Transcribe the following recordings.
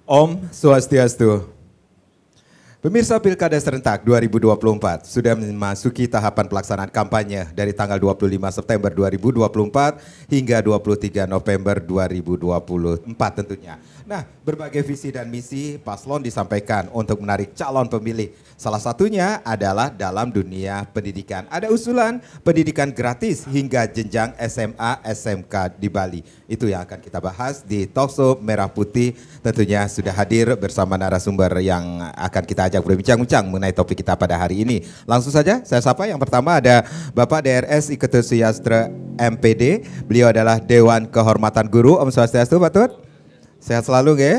Om Swastiastu. Pemirsa Pilkada Serentak 2024 sudah memasuki tahapan pelaksanaan kampanye dari tanggal 25 September 2024 hingga 23 November 2024 tentunya. Nah, berbagai visi dan misi paslon disampaikan untuk menarik calon pemilih. Salah satunya adalah dalam dunia pendidikan. Ada usulan pendidikan gratis hingga jenjang SMA SMK di Bali. Itu yang akan kita bahas di Talkshow Merah Putih. Tentunya sudah hadir bersama narasumber yang akan kita ajak berbincang-bincang mengenai topik kita pada hari ini. Langsung saja saya sapa, yang pertama ada Bapak DRS Iketut Suyastra MPD. Beliau adalah Dewan Kehormatan Guru. Om Swastiastu, Pak Tut. Sehat selalu, nggih?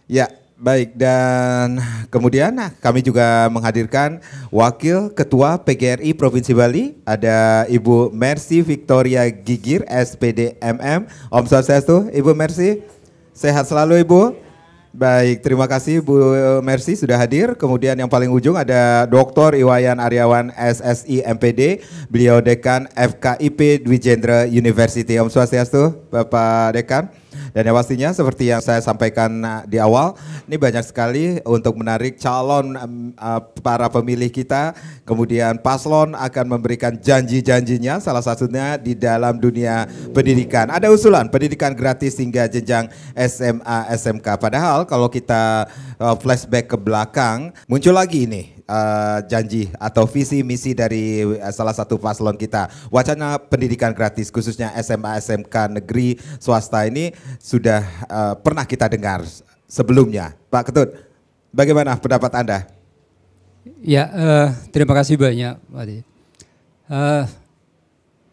Ya, baik. Dan kemudian kami juga menghadirkan Wakil Ketua PGRI Provinsi Bali, ada Ibu Mercy Victoria Gigir, SPD MM. Om Swastiastu, Ibu Mercy. Sehat selalu, Ibu. Baik, terima kasih Bu Mercy sudah hadir. Kemudian yang paling ujung ada Dr. Iwayan Aryawan SSI MPD. Beliau Dekan FKIP Dwi Jendra University. Om Swastiastu, Bapak Dekan. Dan yang pastinya seperti yang saya sampaikan di awal, ini banyak sekali untuk menarik calon para pemilih kita. Kemudian paslon akan memberikan janji-janjinya, salah satunya di dalam dunia pendidikan. Ada usulan pendidikan gratis hingga jenjang SMA SMK. Padahal kalau kita flashback ke belakang, muncul lagi ini janji atau visi misi dari salah satu paslon kita. Wacana pendidikan gratis khususnya SMA SMK negeri swasta ini sudah pernah kita dengar sebelumnya. Pak Ketut, bagaimana pendapat Anda? Ya, terima kasih banyak Pak Adi.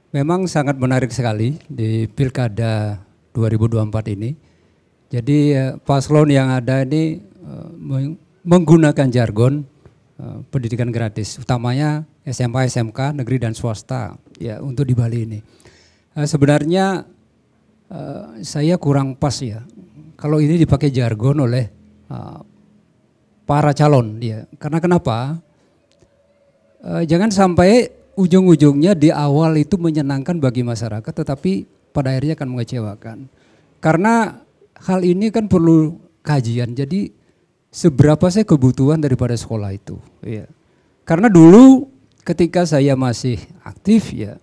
Memang sangat menarik sekali di Pilkada 2024 ini. Jadi paslon yang ada ini menggunakan jargon pendidikan gratis, utamanya SMA, SMK, negeri dan swasta ya untuk di Bali ini. Sebenarnya saya kurang pas ya kalau ini dipakai jargon oleh para calon ya. Karena kenapa? Jangan sampai ujung-ujungnya di awal itu menyenangkan bagi masyarakat, tetapi pada akhirnya akan mengecewakan. Karena hal ini kan perlu kajian. Jadi seberapa sih kebutuhan daripada sekolah itu? Ya. Karena dulu ketika saya masih aktif ya,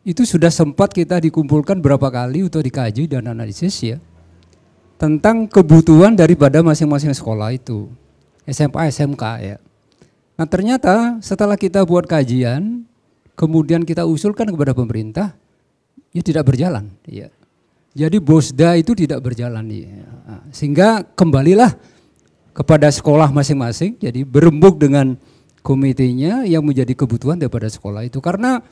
itu sudah sempat kita dikumpulkan berapa kali untuk dikaji dan analisis ya tentang kebutuhan daripada masing-masing sekolah itu, SMA, SMK ya. Nah ternyata setelah kita buat kajian, kemudian kita usulkan kepada pemerintah, ya tidak berjalan. Ya. Jadi BOSDA itu tidak berjalan ya. Nah, sehingga kembalilah kepada sekolah masing-masing, jadi berembuk dengan komitenya yang menjadi kebutuhan daripada sekolah itu. Karena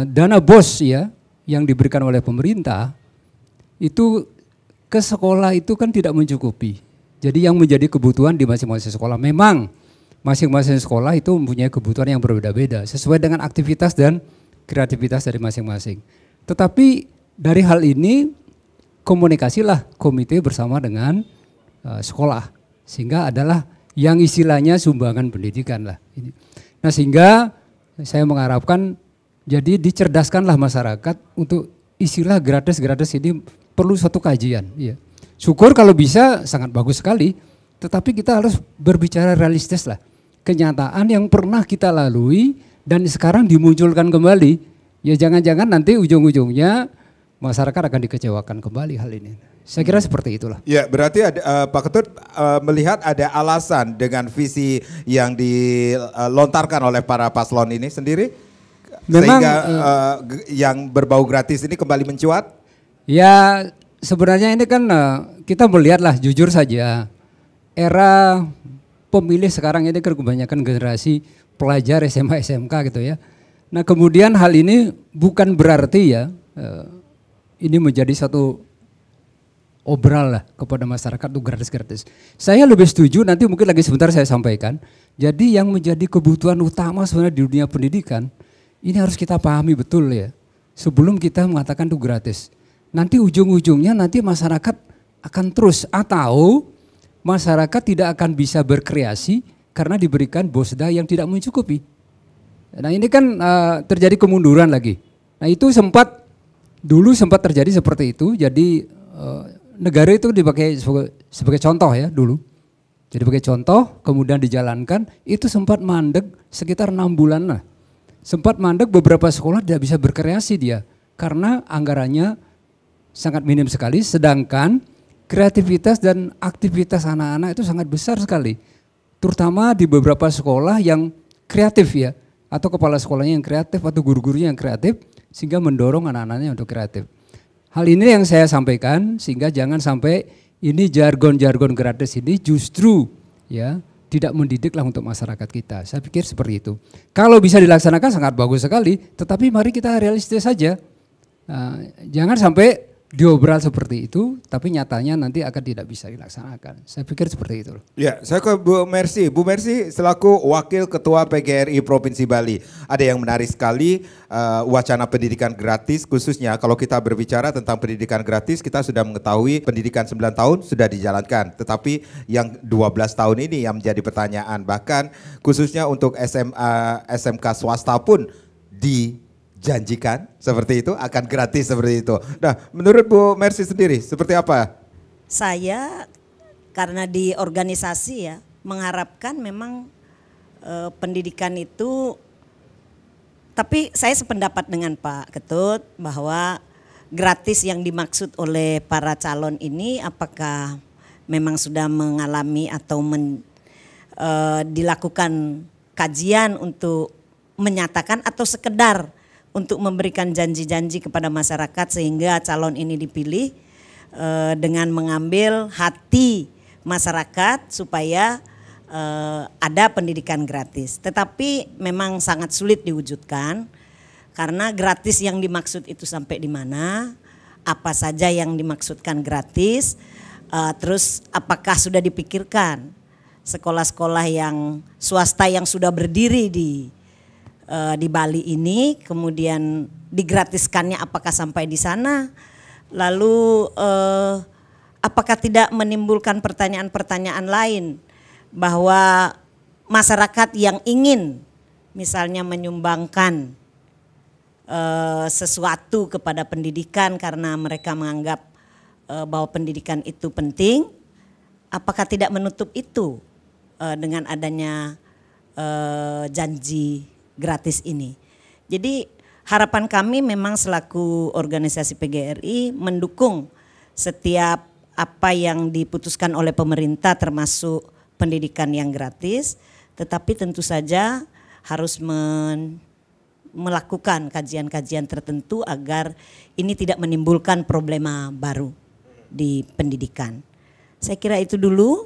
dana BOS ya yang diberikan oleh pemerintah itu ke sekolah itu kan tidak mencukupi. Jadi yang menjadi kebutuhan di masing-masing sekolah, memang masing-masing sekolah itu mempunyai kebutuhan yang berbeda-beda sesuai dengan aktivitas dan kreativitas dari masing-masing. Tetapi dari hal ini komunikasilah komite bersama dengan sekolah. Sehingga adalah yang istilahnya sumbangan pendidikan lah. Nah sehingga saya mengharapkan jadi dicerdaskanlah masyarakat untuk istilah gratis-gratis ini perlu satu kajian. Ya. Syukur kalau bisa sangat bagus sekali, tetapi kita harus berbicara realistis lah. Kenyataan yang pernah kita lalui dan sekarang dimunculkan kembali, ya jangan-jangan nanti ujung-ujungnya masyarakat akan dikecewakan kembali hal ini. Saya kira seperti itulah. Ya, berarti ada, Pak Ketut melihat ada alasan dengan visi yang dilontarkan oleh para paslon ini sendiri, memang, sehingga yang berbau gratis ini kembali mencuat? Ya, sebenarnya ini kan kita melihatlah jujur saja, era pemilih sekarang ini kan kebanyakan generasi pelajar SMA, SMK gitu ya. Nah kemudian hal ini bukan berarti ya ini menjadi satu obral lah kepada masyarakat itu gratis-gratis. Saya lebih setuju, nanti mungkin lagi sebentar saya sampaikan. Jadi yang menjadi kebutuhan utama sebenarnya di dunia pendidikan, ini harus kita pahami betul ya. Sebelum kita mengatakan itu gratis. Nanti ujung-ujungnya nanti masyarakat akan terus atau masyarakat tidak akan bisa berkreasi karena diberikan BOSDA yang tidak mencukupi. Nah ini kan terjadi kemunduran lagi. Nah itu dulu sempat terjadi seperti itu, jadi negara itu dipakai sebagai contoh ya dulu. Jadi sebagai contoh, kemudian dijalankan, itu sempat mandek sekitar 6 bulan lah. Sempat mandek beberapa sekolah tidak bisa berkreasi dia. Karena anggarannya sangat minim sekali, sedangkan kreativitas dan aktivitas anak-anak itu sangat besar sekali. Terutama di beberapa sekolah yang kreatif ya, atau kepala sekolahnya yang kreatif atau guru-gurunya yang kreatif, sehingga mendorong anak-anaknya untuk kreatif. Hal ini yang saya sampaikan, sehingga jangan sampai ini jargon-jargon gratis ini justru ya tidak mendidiklah untuk masyarakat kita. Saya pikir seperti itu. Kalau bisa dilaksanakan sangat bagus sekali, tetapi mari kita realistis saja. Jangan sampai diobral seperti itu, tapi nyatanya nanti akan tidak bisa dilaksanakan. Saya pikir seperti itu. Ya, saya ke Bu Mercy. Bu Mercy selaku Wakil Ketua PGRI Provinsi Bali. Ada yang menarik sekali wacana pendidikan gratis, khususnya kalau kita berbicara tentang pendidikan gratis, kita sudah mengetahui pendidikan 9 tahun sudah dijalankan. Tetapi yang 12 tahun ini yang menjadi pertanyaan, bahkan khususnya untuk SMA, SMK swasta pun dijanjikan seperti itu, akan gratis seperti itu. Nah, menurut Bu Mercy sendiri seperti apa? Saya karena di organisasi ya mengharapkan memang pendidikan itu, tapi saya sependapat dengan Pak Ketut bahwa gratis yang dimaksud oleh para calon ini apakah memang sudah mengalami atau dilakukan kajian untuk menyatakan atau sekedar untuk memberikan janji-janji kepada masyarakat sehingga calon ini dipilih dengan mengambil hati masyarakat supaya ada pendidikan gratis. Tetapi memang sangat sulit diwujudkan karena gratis yang dimaksud itu sampai di mana, apa saja yang dimaksudkan gratis, terus apakah sudah dipikirkan sekolah-sekolah yang swasta yang sudah berdiri di Bali ini, kemudian digratiskannya apakah sampai di sana, lalu apakah tidak menimbulkan pertanyaan-pertanyaan lain bahwa masyarakat yang ingin misalnya menyumbangkan sesuatu kepada pendidikan karena mereka menganggap bahwa pendidikan itu penting, apakah tidak menutup itu dengan adanya janji gratis ini. Jadi harapan kami memang selaku organisasi PGRI mendukung setiap apa yang diputuskan oleh pemerintah termasuk pendidikan yang gratis, tetapi tentu saja harus melakukan kajian-kajian tertentu agar ini tidak menimbulkan problema baru di pendidikan. Saya kira itu dulu,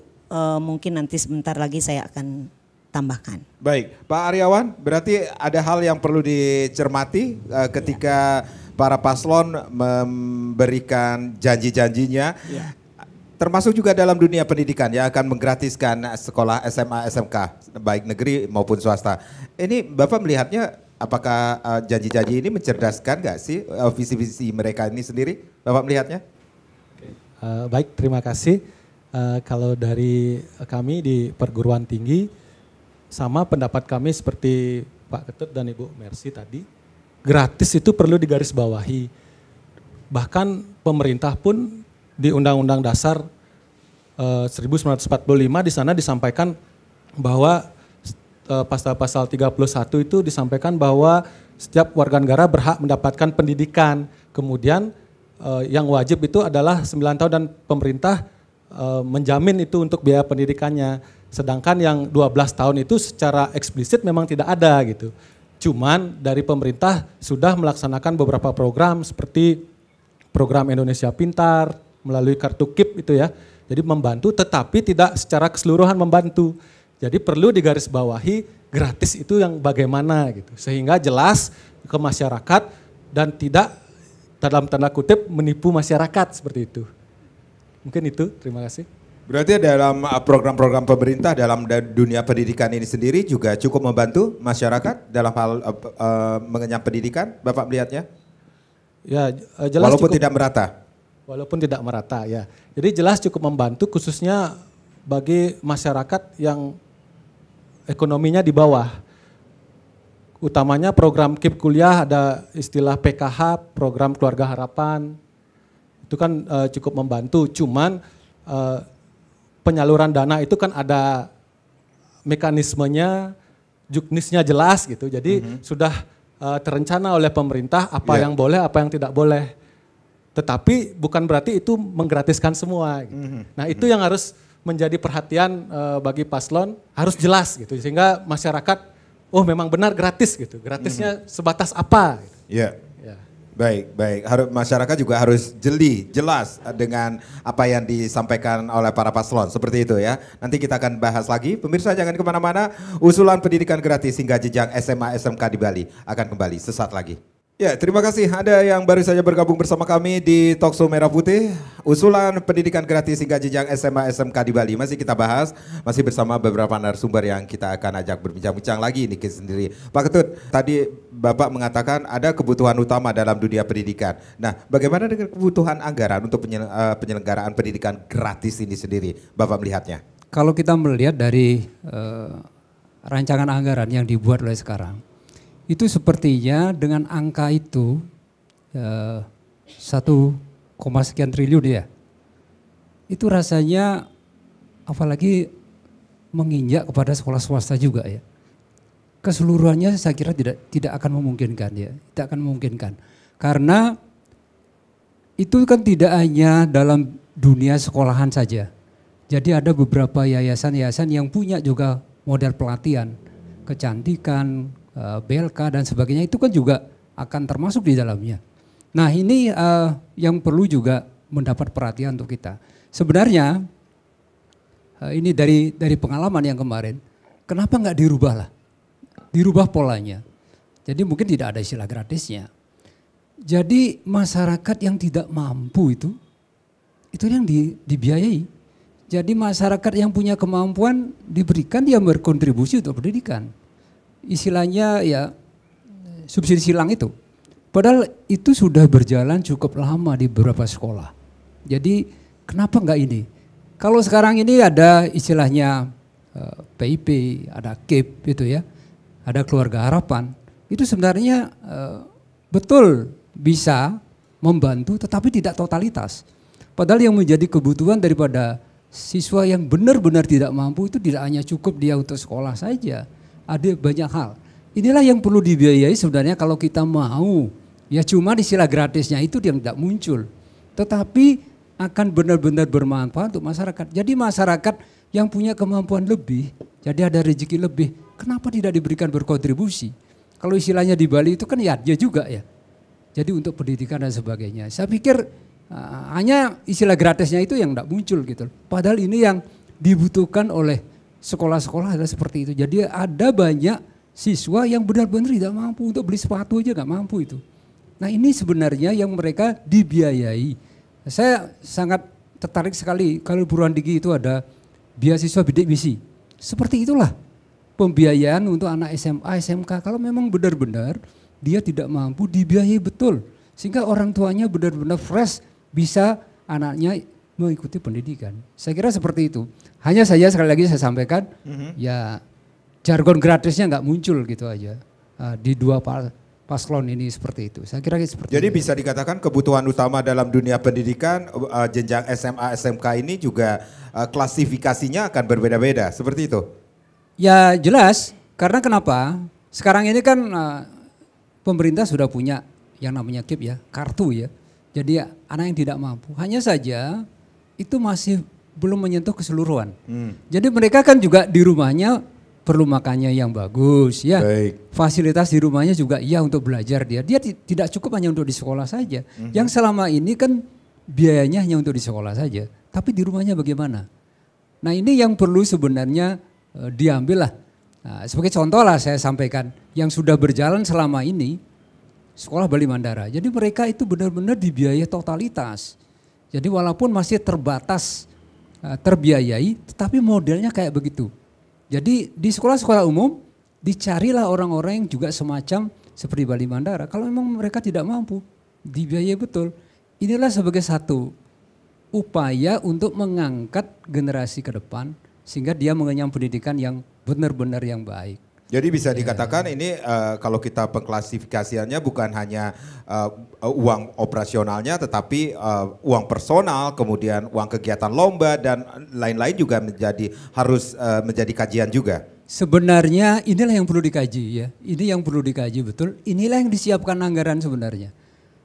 mungkin nanti sebentar lagi saya akan tambahkan. Baik, Pak Aryawan, berarti ada hal yang perlu dicermati ketika para paslon memberikan janji-janjinya, termasuk juga dalam dunia pendidikan yang akan menggratiskan sekolah SMA, SMK, baik negeri maupun swasta. Ini Bapak melihatnya apakah janji-janji ini mencerdaskan nggak sih visi-visi mereka ini sendiri? Bapak melihatnya? Baik, terima kasih. Kalau dari kami di perguruan tinggi, sama pendapat kami seperti Pak Ketut dan Ibu Mercy tadi, gratis itu perlu digarisbawahi. Bahkan pemerintah pun di Undang-Undang Dasar 1945 di sana disampaikan bahwa pasal 31 itu disampaikan bahwa setiap warga negara berhak mendapatkan pendidikan. Kemudian yang wajib itu adalah 9 tahun dan pemerintah menjamin itu untuk biaya pendidikannya. Sedangkan yang 12 tahun itu secara eksplisit memang tidak ada gitu. Cuman dari pemerintah sudah melaksanakan beberapa program seperti program Indonesia Pintar melalui kartu KIP itu ya. Jadi membantu tetapi tidak secara keseluruhan membantu. Jadi perlu digarisbawahi gratis itu yang bagaimana gitu. Sehingga jelas ke masyarakat dan tidak dalam tanda kutip menipu masyarakat seperti itu. Mungkin itu, terima kasih. Berarti dalam program-program pemerintah dalam dunia pendidikan ini sendiri juga cukup membantu masyarakat dalam hal mengenyam pendidikan, Bapak melihatnya? Ya, jelas walaupun cukup, tidak merata. Walaupun tidak merata ya. Jadi jelas cukup membantu khususnya bagi masyarakat yang ekonominya di bawah. Utamanya program KIP kuliah ada istilah PKH, program keluarga harapan. itu kan cukup membantu. Cuman penyaluran dana itu kan ada mekanismenya, juknisnya jelas gitu. Jadi sudah terencana oleh pemerintah apa yang boleh, apa yang tidak boleh. Tetapi bukan berarti itu menggratiskan semua. Gitu. Nah itu yang harus menjadi perhatian bagi paslon, harus jelas gitu. Sehingga masyarakat, oh memang benar gratis gitu. Gratisnya sebatas apa? Gitu. Ya. Baik. Masyarakat juga harus jelas dengan apa yang disampaikan oleh para paslon. Seperti itu ya. Nanti kita akan bahas lagi. Pemirsa jangan kemana-mana. Usulan pendidikan gratis hingga jenjang SMA SMK di Bali akan kembali sesaat lagi. Ya, terima kasih Anda yang baru saja bergabung bersama kami di Talkshow Merah Putih. Usulan pendidikan gratis hingga jenjang SMA SMK di Bali masih kita bahas, masih bersama beberapa narasumber yang kita akan ajak berbincang-bincang lagi ini sendiri. Pak Ketut, tadi Bapak mengatakan ada kebutuhan utama dalam dunia pendidikan. Nah, bagaimana dengan kebutuhan anggaran untuk penyelenggaraan pendidikan gratis ini sendiri? Bapak melihatnya? Kalau kita melihat dari rancangan anggaran yang dibuat oleh sekarang, itu sepertinya dengan angka itu 1, sekian triliun ya. Itu rasanya apalagi menginjak kepada sekolah swasta juga ya. Keseluruhannya saya kira tidak akan memungkinkan ya, tidak akan memungkinkan. Karena itu kan tidak hanya dalam dunia sekolahan saja. Jadi ada beberapa yayasan-yayasan yang punya juga model pelatihan, kecantikan, BLK dan sebagainya, itu kan juga akan termasuk di dalamnya. Nah ini yang perlu juga mendapat perhatian untuk kita. Sebenarnya ini dari pengalaman yang kemarin, kenapa nggak dirubah polanya. Jadi mungkin tidak ada istilah gratisnya. Jadi masyarakat yang tidak mampu itu yang dibiayai. Jadi masyarakat yang punya kemampuan diberikan, dia berkontribusi untuk pendidikan. Istilahnya ya subsidi silang itu. Padahal itu sudah berjalan cukup lama di beberapa sekolah. Jadi kenapa enggak ini? Kalau sekarang ini ada istilahnya PIP, ada KIP itu ya, ada keluarga harapan. Itu sebenarnya betul bisa membantu tetapi tidak totalitas. Padahal yang menjadi kebutuhan daripada siswa yang benar-benar tidak mampu itu tidak hanya cukup dia untuk sekolah saja. Ada banyak hal. Inilah yang perlu dibiayai sebenarnya kalau kita mau. Ya cuma istilah gratisnya itu yang tidak muncul. Tetapi akan benar-benar bermanfaat untuk masyarakat. Jadi masyarakat yang punya kemampuan lebih, jadi ada rezeki lebih, kenapa tidak diberikan berkontribusi? Kalau istilahnya di Bali itu kan ya dia juga ya. Jadi untuk pendidikan dan sebagainya. Saya pikir hanya istilah gratisnya itu yang tidak muncul gitu. Padahal ini yang dibutuhkan oleh sekolah-sekolah adalah seperti itu. Jadi ada banyak siswa yang benar-benar tidak mampu untuk beli sepatu aja nggak mampu itu. Nah ini sebenarnya yang mereka dibiayai. Saya sangat tertarik sekali kalau perguruan tinggi itu ada beasiswa bidik misi. Seperti itulah pembiayaan untuk anak SMA, SMK. Kalau memang benar-benar dia tidak mampu dibiayai betul. Sehingga orang tuanya benar-benar fresh bisa anaknya mengikuti pendidikan. Saya kira seperti itu. Hanya saja sekali lagi saya sampaikan, ya jargon gratisnya nggak muncul gitu aja di dua paslon ini seperti itu. Saya kira seperti itu. Jadi bisa dikatakan kebutuhan utama dalam dunia pendidikan jenjang SMA, SMK ini juga klasifikasinya akan berbeda-beda, seperti itu? Ya jelas, karena kenapa? Sekarang ini kan pemerintah sudah punya yang namanya KIP ya, kartu ya. Jadi anak yang tidak mampu, hanya saja itu masih belum menyentuh keseluruhan. Jadi mereka kan juga di rumahnya perlu makannya yang bagus ya. Baik. Fasilitas di rumahnya juga iya untuk belajar dia. Dia tidak cukup hanya untuk di sekolah saja. Yang selama ini kan biayanya hanya untuk di sekolah saja. Tapi di rumahnya bagaimana? Nah ini yang perlu sebenarnya diambil lah. Nah, sebagai contoh lah saya sampaikan yang sudah berjalan selama ini sekolah Bali Mandara. Jadi mereka itu benar-benar dibiayai totalitas. Jadi walaupun masih terbatas terbiayai, tetapi modelnya kayak begitu. Jadi di sekolah-sekolah umum dicarilah orang-orang yang juga semacam seperti Bali Mandara. Kalau memang mereka tidak mampu, dibiayai betul. Inilah sebagai satu upaya untuk mengangkat generasi ke depan sehingga dia mengenyam pendidikan yang benar-benar yang baik. Jadi bisa dikatakan ini kalau kita pengklasifikasiannya bukan hanya uang operasionalnya tetapi uang personal, kemudian uang kegiatan lomba dan lain-lain juga harus menjadi kajian juga. Sebenarnya inilah yang perlu dikaji ya. Ini yang perlu dikaji betul. Inilah yang disiapkan anggaran sebenarnya.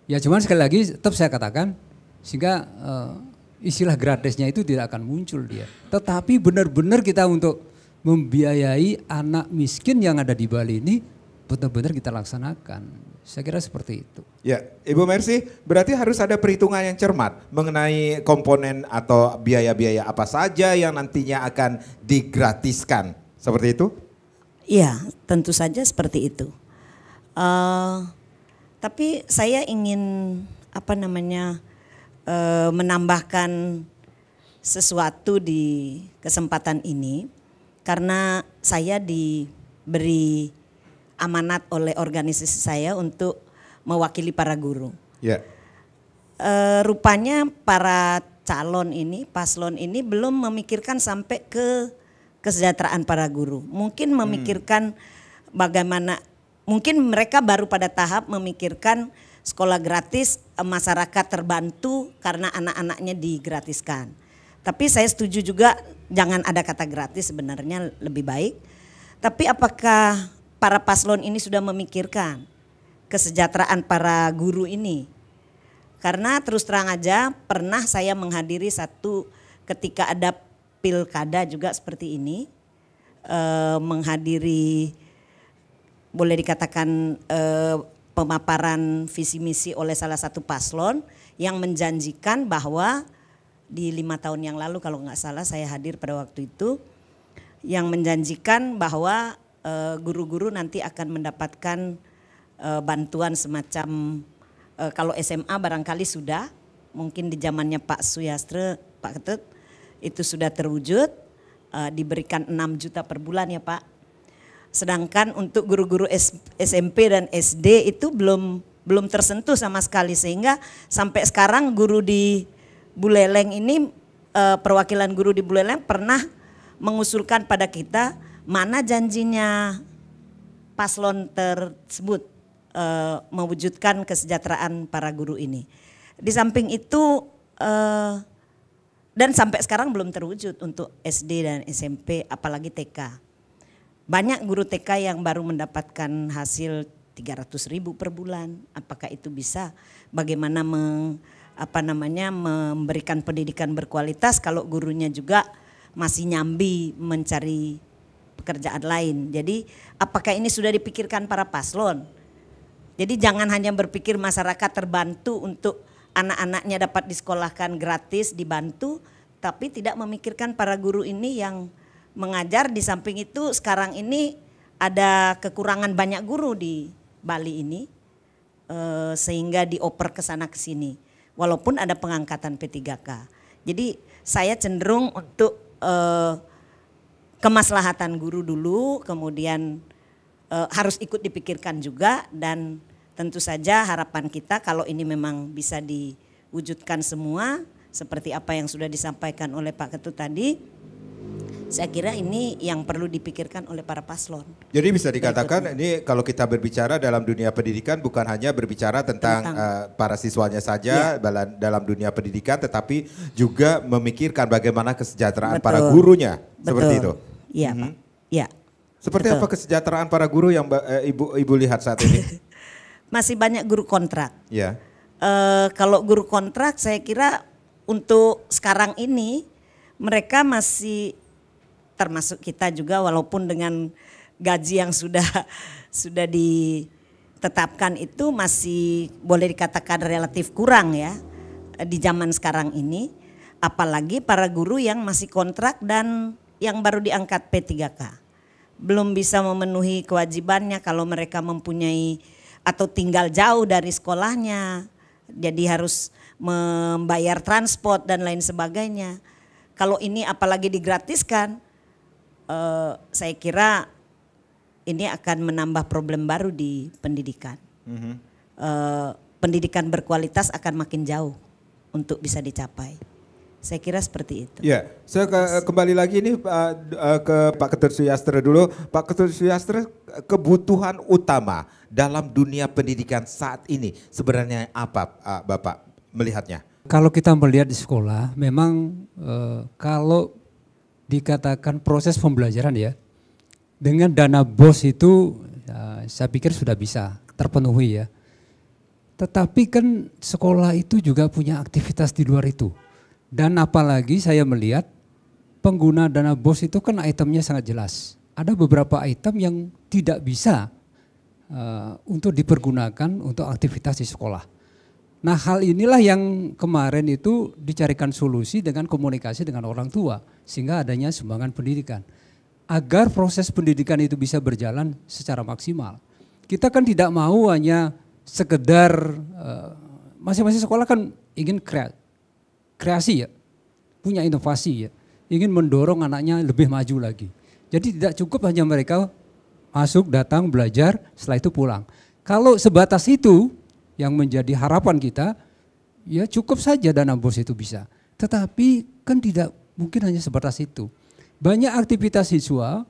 Ya cuman sekali lagi tetap saya katakan sehingga istilah gratisnya itu tidak akan muncul dia. Tetapi benar-benar kita untuk membiayai anak miskin yang ada di Bali ini benar-benar kita laksanakan. Saya kira seperti itu. Ya, Ibu Mercy, berarti harus ada perhitungan yang cermat mengenai komponen atau biaya-biaya apa saja yang nantinya akan digratiskan. Seperti itu? Iya, tentu saja seperti itu. Tapi saya ingin menambahkan sesuatu di kesempatan ini. Karena saya diberi amanat oleh organisasi saya untuk mewakili para guru. Ya. Rupanya para paslon ini belum memikirkan sampai ke kesejahteraan para guru. Mungkin memikirkan bagaimana, mungkin mereka baru pada tahap memikirkan sekolah gratis, masyarakat terbantu karena anak-anaknya digratiskan. Tapi saya setuju juga jangan ada kata gratis, sebenarnya lebih baik. Tapi apakah para paslon ini sudah memikirkan kesejahteraan para guru ini? Karena terus terang aja pernah saya menghadiri satu ketika ada pilkada juga seperti ini. Menghadiri boleh dikatakan pemaparan visi misi oleh salah satu paslon yang menjanjikan bahwa di 5 tahun yang lalu kalau nggak salah saya hadir pada waktu itu, yang menjanjikan bahwa guru-guru nanti akan mendapatkan bantuan semacam kalau SMA barangkali sudah, mungkin di zamannya Pak Suyastre, Pak Ketut itu sudah terwujud, diberikan 6 juta per bulan ya Pak. Sedangkan untuk guru-guru SMP dan SD itu belum tersentuh sama sekali, sehingga sampai sekarang guru di Buleleng ini, perwakilan guru di Buleleng pernah mengusulkan pada kita mana janjinya paslon tersebut mewujudkan kesejahteraan para guru ini. Di samping itu dan sampai sekarang belum terwujud untuk SD dan SMP apalagi TK. Banyak guru TK yang baru mendapatkan hasil 300.000 per bulan. Apakah itu bisa? Bagaimana memberikan pendidikan berkualitas kalau gurunya juga masih nyambi mencari pekerjaan lain. Jadi apakah ini sudah dipikirkan para paslon? Jadi jangan hanya berpikir masyarakat terbantu untuk anak-anaknya dapat disekolahkan gratis, dibantu, tapi tidak memikirkan para guru ini yang mengajar. Di samping itu sekarang ini ada kekurangan banyak guru di Bali ini sehingga dioper ke sana ke sini. Walaupun ada pengangkatan P3K. Jadi saya cenderung untuk kemaslahatan guru dulu, kemudian harus ikut dipikirkan juga, dan tentu saja harapan kita kalau ini memang bisa diwujudkan semua seperti apa yang sudah disampaikan oleh Pak Ketut tadi, saya kira ini yang perlu dipikirkan oleh para paslon. Jadi bisa dikatakan ini kalau kita berbicara dalam dunia pendidikan bukan hanya berbicara tentang para siswanya saja dalam dunia pendidikan, tetapi juga memikirkan bagaimana kesejahteraan para gurunya. Seperti itu. Iya Pak. Ya. Seperti apa kesejahteraan para guru yang Ibu lihat saat ini? Masih banyak guru kontrak. Ya. Kalau guru kontrak saya kira untuk sekarang ini mereka masih termasuk kita juga, walaupun dengan gaji yang sudah ditetapkan itu masih boleh dikatakan relatif kurang ya di zaman sekarang ini. Apalagi para guru yang masih kontrak dan yang baru diangkat P3K. Belum bisa memenuhi kewajibannya kalau mereka mempunyai atau tinggal jauh dari sekolahnya. Jadi harus membayar transport dan lain sebagainya. Kalau ini apalagi digratiskan, saya kira ini akan menambah problem baru di pendidikan. Pendidikan berkualitas akan makin jauh untuk bisa dicapai. Saya kira seperti itu. Ya, saya kembali lagi ini ke Pak Ketut Suyastra dulu. Pak Ketut Suyastra, kebutuhan utama dalam dunia pendidikan saat ini sebenarnya apa, Bapak melihatnya? Kalau kita melihat di sekolah, memang kalau dikatakan proses pembelajaran ya, dengan dana BOS itu saya pikir sudah bisa terpenuhi ya. Tetapi kan sekolah itu juga punya aktivitas di luar itu. Dan apalagi saya melihat pengguna dana BOS itu kan itemnya sangat jelas. Ada beberapa item yang tidak bisa untuk dipergunakan untuk aktivitas di sekolah. Nah, hal inilah yang kemarin itu dicarikan solusi dengan komunikasi dengan orang tua sehingga adanya sumbangan pendidikan. Agar proses pendidikan itu bisa berjalan secara maksimal. Kita kan tidak mau hanya sekedar masing-masing sekolah kan ingin kreasi ya, punya inovasi ya, ingin mendorong anaknya lebih maju lagi. Jadi tidak cukup hanya mereka masuk, datang, belajar, setelah itu pulang. Kalau sebatas itu yang menjadi harapan kita, ya cukup saja dana BOS itu bisa. Tetapi kan tidak mungkin hanya sebatas itu. Banyak aktivitas siswa,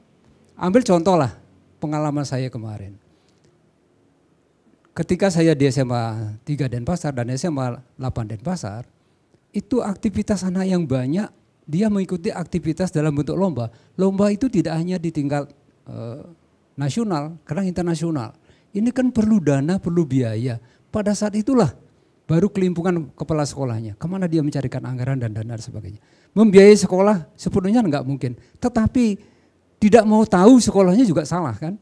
ambil contoh lah pengalaman saya kemarin. Ketika saya di SMA 3 Denpasar dan SMA 8 Denpasar, itu aktivitas anak yang banyak, dia mengikuti aktivitas dalam bentuk lomba. Lomba itu tidak hanya di tingkat nasional, kadang internasional. Ini kan perlu dana, perlu biaya. Pada saat itulah baru kelimpungan kepala sekolahnya. Kemana dia mencarikan anggaran dan dana dan sebagainya. Membiayai sekolah sepenuhnya enggak mungkin. Tetapi tidak mau tahu sekolahnya juga salah kan.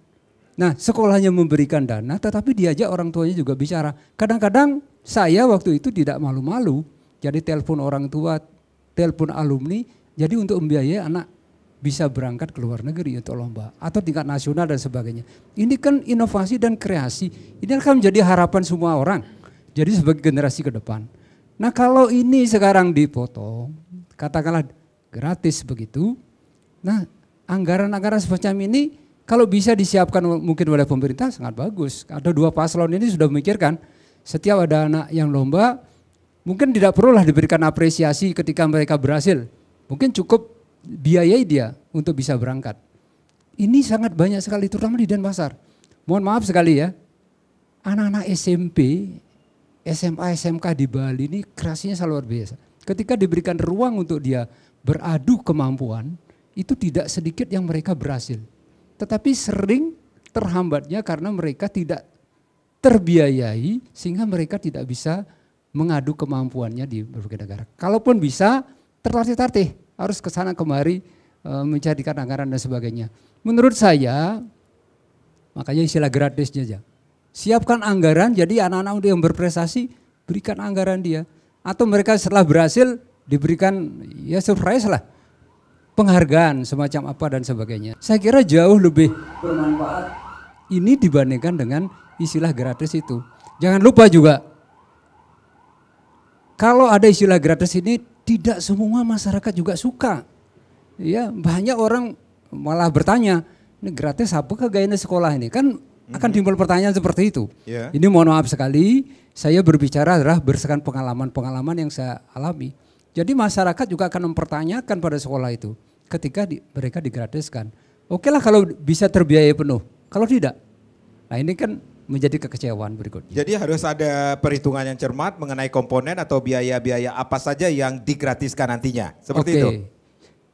Nah, sekolahnya memberikan dana tetapi diajak orang tuanya juga bicara. Kadang-kadang saya waktu itu tidak malu-malu. Jadi telepon orang tua, telepon alumni. Jadi untuk membiayai anak bisa berangkat ke luar negeri untuk lomba. Atau tingkat nasional dan sebagainya. Ini kan inovasi dan kreasi. Ini akan menjadi harapan semua orang. Jadi sebagai generasi ke depan. Nah kalau ini sekarang dipotong, katakanlah gratis begitu. Nah anggaran-anggaran semacam ini kalau bisa disiapkan mungkin oleh pemerintah sangat bagus. Ada dua paslon ini sudah memikirkan setiap ada anak yang lomba mungkin tidak perlulah diberikan apresiasi ketika mereka berhasil. Mungkin cukup biayai dia untuk bisa berangkat. Ini sangat banyak sekali terutama di Denpasar. Mohon maaf sekali ya, anak-anak SMP, SMA, SMK di Bali ini kreasinya sangat luar biasa. Ketika diberikan ruang untuk dia beradu kemampuan, itu tidak sedikit yang mereka berhasil. Tetapi sering terhambatnya karena mereka tidak terbiayai sehingga mereka tidak bisa mengadu kemampuannya di berbagai negara. Kalaupun bisa, tertatih-tatih harus ke sana kemari mencarikan anggaran dan sebagainya. Menurut saya, makanya istilah gratisnya aja. Siapkan anggaran, jadi anak-anak yang berprestasi berikan anggaran dia. Atau mereka setelah berhasil diberikan ya surprise lah. Penghargaan semacam apa dan sebagainya. Saya kira jauh lebih bermanfaat ini dibandingkan dengan istilah gratis itu. Jangan lupa juga, kalau ada istilah gratis ini tidak semua masyarakat juga suka. Ya, banyak orang malah bertanya, ini gratis apa gayanya sekolah ini? Kan akan timbul pertanyaan seperti itu. Yeah. Ini mohon maaf sekali, saya berbicara adalah berdasarkan pengalaman-pengalaman yang saya alami. Jadi masyarakat juga akan mempertanyakan pada sekolah itu ketika mereka digratiskan. Oke lah kalau bisa terbiayai penuh, kalau tidak, nah ini kan menjadi kekecewaan berikutnya. Jadi harus ada perhitungan yang cermat mengenai komponen atau biaya-biaya apa saja yang digratiskan nantinya, seperti itu.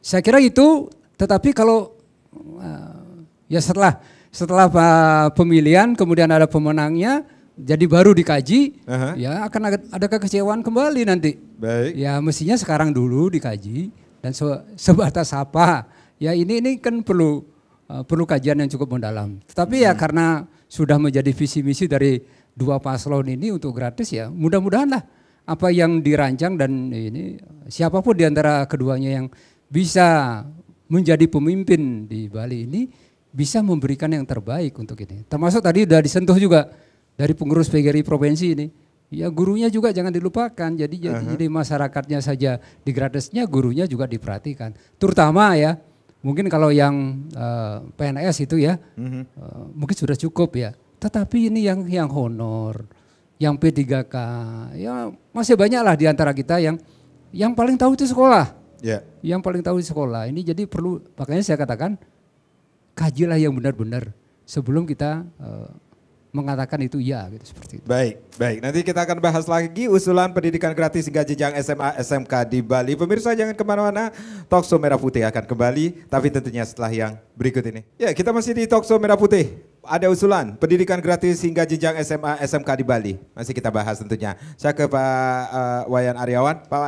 Saya kira itu, tetapi kalau ya setelah pemilihan kemudian ada pemenangnya, jadi baru dikaji, ya akan ada kekecewaan kembali nanti. Baik. Ya mestinya sekarang dulu dikaji dan sebatas apa? Ya ini kan perlu kajian yang cukup mendalam. Tetapi ya karena sudah menjadi visi misi dari dua paslon ini untuk gratis ya, mudah-mudahan lah apa yang dirancang dan ini siapapun di antara keduanya yang bisa menjadi pemimpin di Bali ini bisa memberikan yang terbaik untuk ini. Termasuk tadi sudah disentuh juga dari pengurus PGRI provinsi ini. Ya gurunya juga jangan dilupakan. Jadi masyarakatnya saja digratisnya, gurunya juga diperhatikan. Terutama ya, mungkin kalau yang PNS itu ya, mungkin sudah cukup ya. Tetapi ini yang honor, yang P3K, ya masih banyak lah di antara kita yang Yang paling tahu itu sekolah. Ya. Yang paling tahu di sekolah. Ini jadi perlu, makanya saya katakan kajilah yang benar-benar sebelum kita mengatakan itu ya gitu seperti itu. Baik, baik. Nanti kita akan bahas lagi usulan pendidikan gratis hingga jenjang SMA SMK di Bali. Pemirsa jangan kemana-mana, Talkshow Merah Putih akan kembali, tapi tentunya setelah yang berikut ini. Ya, kita masih di Talkshow Merah Putih. Ada usulan pendidikan gratis hingga jenjang SMA SMK di Bali. Masih kita bahas tentunya. Saya ke Pak Wayan Aryawan. Pak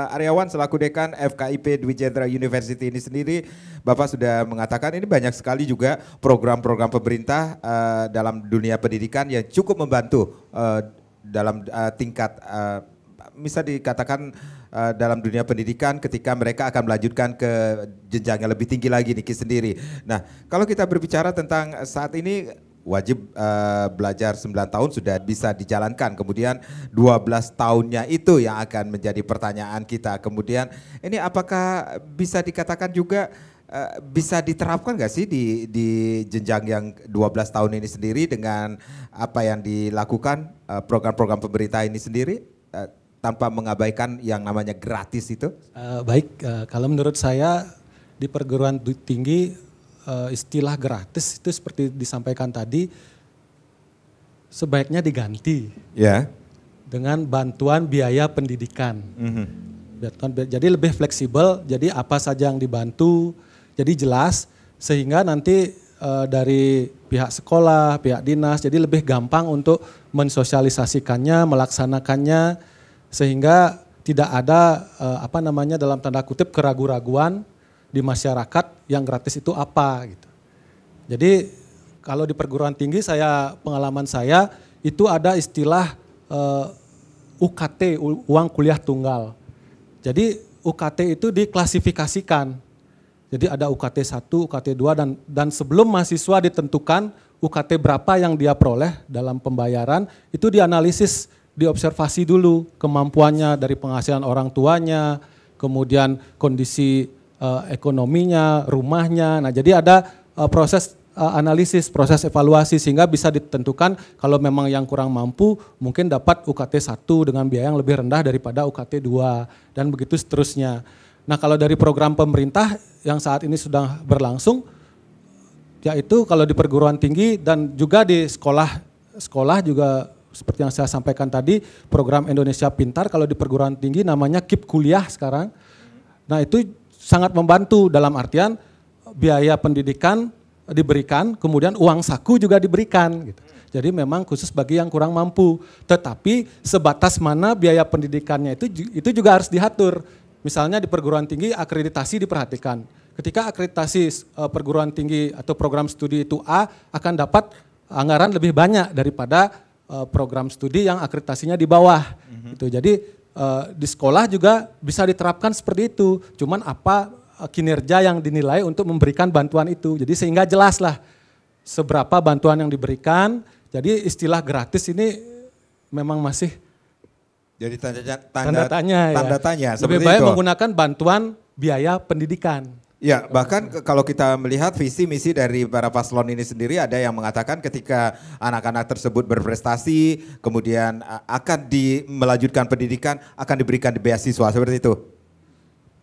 Aryawan selaku Dekan FKIP Dwi Jenderal University ini sendiri, Bapak sudah mengatakan ini banyak sekali juga program-program pemerintah dalam dunia pendidikan yang cukup membantu dalam tingkat bisa dikatakan dalam dunia pendidikan ketika mereka akan melanjutkan ke jenjang yang lebih tinggi lagi Niki sendiri. Nah, kalau kita berbicara tentang saat ini wajib belajar 9 tahun sudah bisa dijalankan. Kemudian 12 tahunnya itu yang akan menjadi pertanyaan kita. Kemudian ini apakah bisa dikatakan juga bisa diterapkan nggak sih di jenjang yang 12 tahun ini sendiri dengan apa yang dilakukan program-program pemerintah ini sendiri tanpa mengabaikan yang namanya gratis itu? Baik, kalau menurut saya di perguruan tinggi istilah gratis itu seperti disampaikan tadi sebaiknya diganti dengan bantuan biaya pendidikan. Jadi lebih fleksibel, jadi apa saja yang dibantu, jadi jelas sehingga nanti dari pihak sekolah, pihak dinas jadi lebih gampang untuk mensosialisasikannya, melaksanakannya sehingga tidak ada dalam tanda kutip keraguan-raguan di masyarakat yang gratis itu apa gitu. Jadi kalau di perguruan tinggi pengalaman saya itu ada istilah UKT, uang kuliah tunggal. Jadi UKT itu diklasifikasikan. Jadi ada UKT 1, UKT 2 dan sebelum mahasiswa ditentukan UKT berapa yang dia peroleh dalam pembayaran itu dianalisis, diobservasi dulu kemampuannya dari penghasilan orang tuanya, kemudian kondisi ekonominya, rumahnya. Nah, jadi ada proses analisis, proses evaluasi sehingga bisa ditentukan kalau memang yang kurang mampu mungkin dapat UKT 1 dengan biaya yang lebih rendah daripada UKT 2 dan begitu seterusnya. Nah, kalau dari program pemerintah yang saat ini sudah berlangsung yaitu kalau di perguruan tinggi dan juga di sekolah juga seperti yang saya sampaikan tadi, program Indonesia Pintar kalau di perguruan tinggi namanya KIP Kuliah sekarang. Nah, itu sangat membantu dalam artian biaya pendidikan diberikan, kemudian uang saku juga diberikan gitu. Jadi memang khusus bagi yang kurang mampu. Tetapi sebatas mana biaya pendidikannya itu juga harus diatur. Misalnya di perguruan tinggi akreditasi diperhatikan. Ketika akreditasi perguruan tinggi atau program studi itu A akan dapat anggaran lebih banyak daripada program studi yang akreditasinya di bawah. Gitu. Jadi di sekolah juga bisa diterapkan seperti itu. Cuman apa kinerja yang dinilai untuk memberikan bantuan itu. Jadi sehingga jelaslah seberapa bantuan yang diberikan. Jadi istilah gratis ini memang masih jadi tanda tanya. Lebih baik menggunakan bantuan biaya pendidikan. Ya, bahkan kalau kita melihat visi misi dari para paslon ini sendiri ada yang mengatakan ketika anak-anak tersebut berprestasi, kemudian akan melanjutkan pendidikan, akan diberikan beasiswa seperti itu.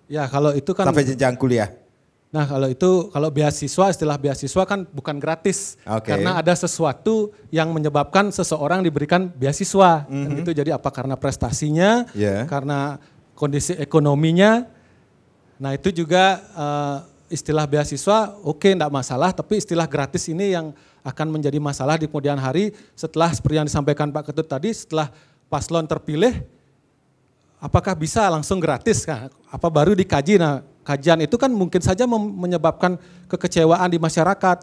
Ya, kalau itu kan sampai jenjang kuliah. Nah, kalau beasiswa, istilah beasiswa kan bukan gratis. Karena ada sesuatu yang menyebabkan seseorang diberikan beasiswa. Kan gitu. Jadi apa karena prestasinya, karena kondisi ekonominya. Nah, itu juga istilah beasiswa oke enggak masalah, tapi istilah gratis ini yang akan menjadi masalah di kemudian hari setelah seperti yang disampaikan Pak Ketut tadi, setelah paslon terpilih apakah bisa langsung gratis? Nah, apa baru dikaji? Nah, kajian itu kan mungkin saja menyebabkan kekecewaan di masyarakat.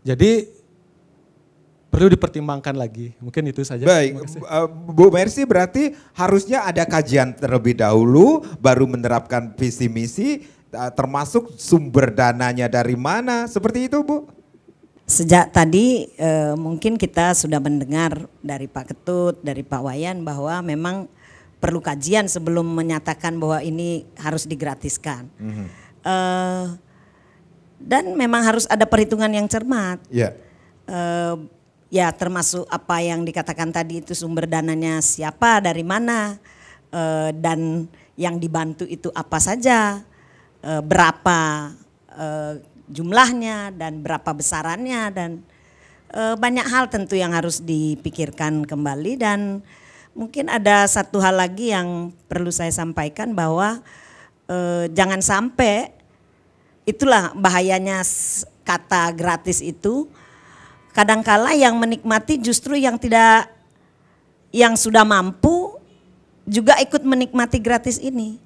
Jadi perlu dipertimbangkan lagi. Mungkin itu saja. Baik, Bu Mercy berarti harusnya ada kajian terlebih dahulu, baru menerapkan visi misi, termasuk sumber dananya dari mana, seperti itu Bu? Sejak tadi mungkin kita sudah mendengar dari Pak Ketut, dari Pak Wayan bahwa memang perlu kajian sebelum menyatakan bahwa ini harus digratiskan. Dan memang harus ada perhitungan yang cermat. Ya termasuk apa yang dikatakan tadi itu sumber dananya siapa, dari mana, dan yang dibantu itu apa saja, berapa jumlahnya dan berapa besarannya, dan banyak hal tentu yang harus dipikirkan kembali. Dan mungkin ada satu hal lagi yang perlu saya sampaikan, bahwa jangan sampai, itulah bahayanya kata gratis itu, kadangkala yang menikmati justru yang sudah mampu juga ikut menikmati gratis ini.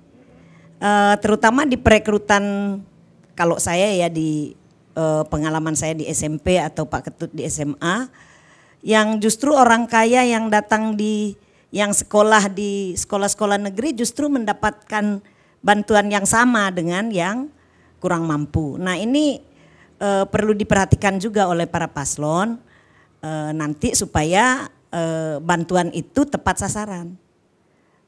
Terutama di perekrutan, kalau saya ya di pengalaman saya di SMP atau Pak Ketut di SMA, yang justru orang kaya yang datang yang sekolah di sekolah-sekolah negeri justru mendapatkan bantuan yang sama dengan yang kurang mampu. Nah ini perlu diperhatikan juga oleh para paslon nanti supaya bantuan itu tepat sasaran.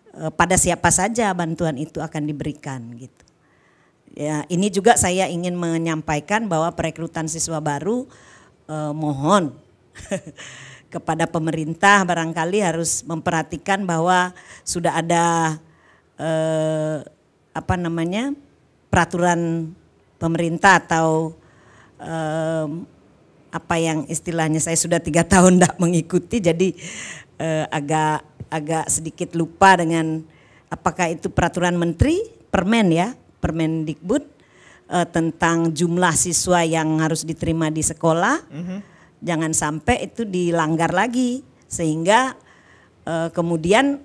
Pada siapa saja bantuan itu akan diberikan gitu. Ya, ini juga saya ingin menyampaikan bahwa perekrutan siswa baru mohon kepada pemerintah barangkali harus memperhatikan bahwa sudah ada peraturan pemerintah atau apa yang istilahnya, saya sudah 3 tahun tidak mengikuti, jadi agak sedikit lupa dengan apakah itu peraturan menteri, Permendikbud tentang jumlah siswa yang harus diterima di sekolah. Jangan sampai itu dilanggar lagi sehingga kemudian